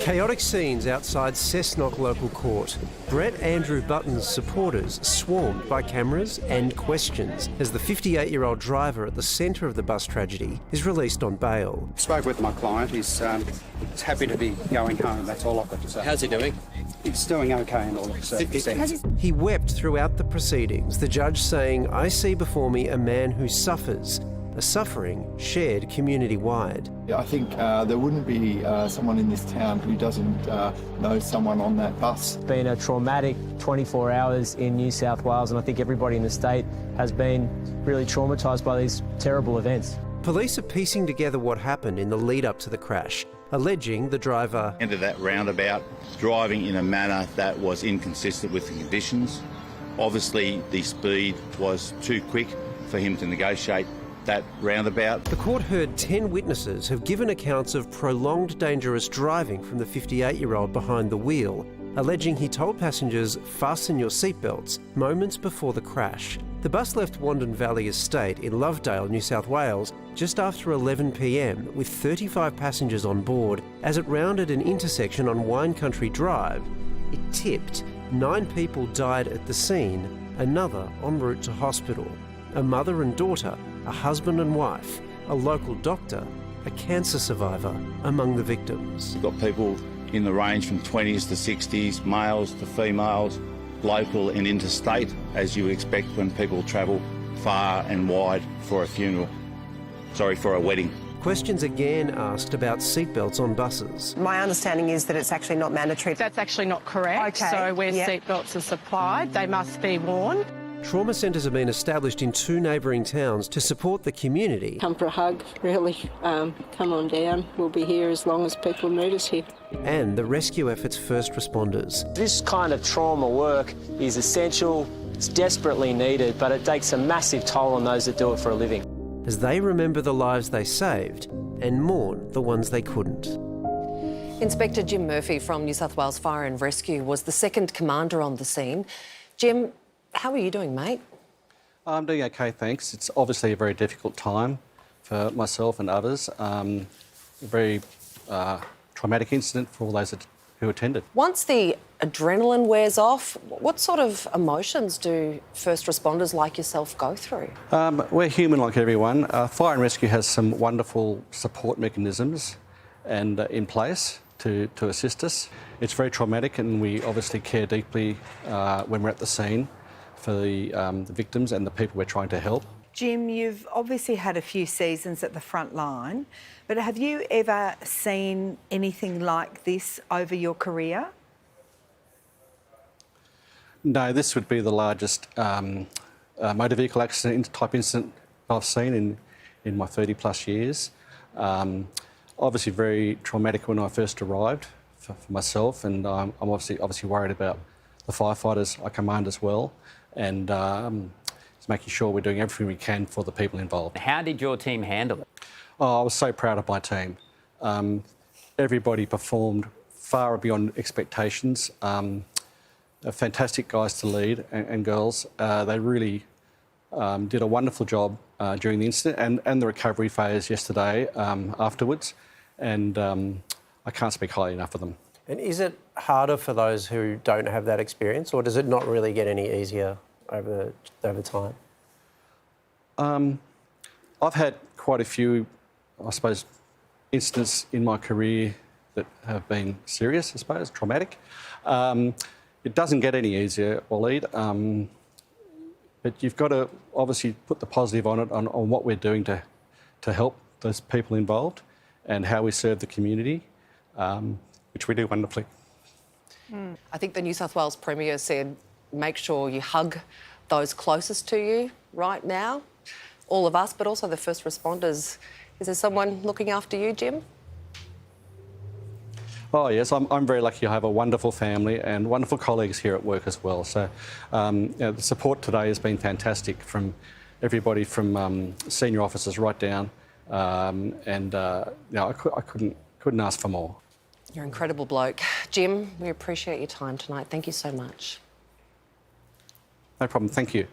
Chaotic scenes outside Cessnock local court. Brett Andrew Button's supporters swarmed by cameras and questions as the 58-year-old driver at the centre of the bus tragedy is released on bail. Spoke with my client. He's happy to be going home. That's all I've got to say. How's he doing? He's doing okay in all circumstances. He wept throughout the proceedings, the judge saying, "I see before me a man who suffers, a suffering shared community-wide." I think there wouldn't be someone in this town who doesn't know someone on that bus. It's been a traumatic 24 hours in New South Wales, and I think everybody in the state has been really traumatised by these terrible events. Police are piecing together what happened in the lead-up to the crash, alleging the driver entered that roundabout driving in a manner that was inconsistent with the conditions. Obviously, the speed was too quick for him to negotiate that roundabout. The court heard 10 witnesses have given accounts of prolonged dangerous driving from the 58-year-old behind the wheel, alleging he told passengers, "Fasten your seatbelts," moments before the crash. The bus left Wandon Valley Estate in Lovedale, New South Wales, just after 11 p.m, with 35 passengers on board. As it rounded an intersection on Wine Country Drive, it tipped. 9 people died at the scene, another en route to hospital. A mother and daughter, a husband and wife, a local doctor, a cancer survivor among the victims. We've got people in the range from 20s to 60s, males to females, local and interstate, as you would expect when people travel far and wide for a wedding. Questions again asked about seatbelts on buses. My understanding is that it's actually not mandatory. That's actually not correct. Okay. So where seatbelts are supplied, they must be worn. Trauma centres have been established in 2 neighbouring towns to support the community. Come for a hug, really. Come on down. We'll be here as long as people need us here. And the rescue effort's first responders. This kind of trauma work is essential, it's desperately needed, but it takes a massive toll on those that do it for a living. As they remember the lives they saved and mourn the ones they couldn't. Inspector Jim Murphie from New South Wales Fire and Rescue was the second commander on the scene. Jim, how are you doing, mate? I'm doing okay, thanks. It's obviously a very difficult time for myself and others. A very traumatic incident for all those who attended. Once the adrenaline wears off, what sort of emotions do first responders like yourself go through? We're human like everyone. Fire and Rescue has some wonderful support mechanisms and in place to assist us. It's very traumatic, and we obviously care deeply when we're at the scene for the victims and the people we're trying to help. Jim, you've obviously had a few seasons at the front line, but have you ever seen anything like this over your career? No, this would be the largest motor vehicle accident type incident I've seen in my 30+ years. Obviously very traumatic when I first arrived for myself, and I'm obviously worried about the firefighters I command as well, and just making sure we're doing everything we can for the people involved. How did your team handle it? Oh, I was so proud of my team. Everybody performed far beyond expectations. Fantastic guys to lead and girls. They really did a wonderful job during the incident and the recovery phase yesterday afterwards, and I can't speak highly enough of them. And is it harder for those who don't have that experience, or does it not really get any easier over time? I've had quite a few, I suppose, incidents in my career that have been serious, I suppose, traumatic. It doesn't get any easier, Waleed, but you've got to obviously put the positive on it, on what we're doing to help those people involved and how we serve the community, which we do wonderfully. I think the New South Wales Premier said, make sure you hug those closest to you right now, all of us, but also the first responders. Is there someone looking after you, Jim? Oh yes, I'm very lucky. I have a wonderful family and wonderful colleagues here at work as well. So the support today has been fantastic from everybody, from senior officers right down, and I couldn't ask for more. You're an incredible bloke. Jim, we appreciate your time tonight. Thank you so much. No problem, thank you.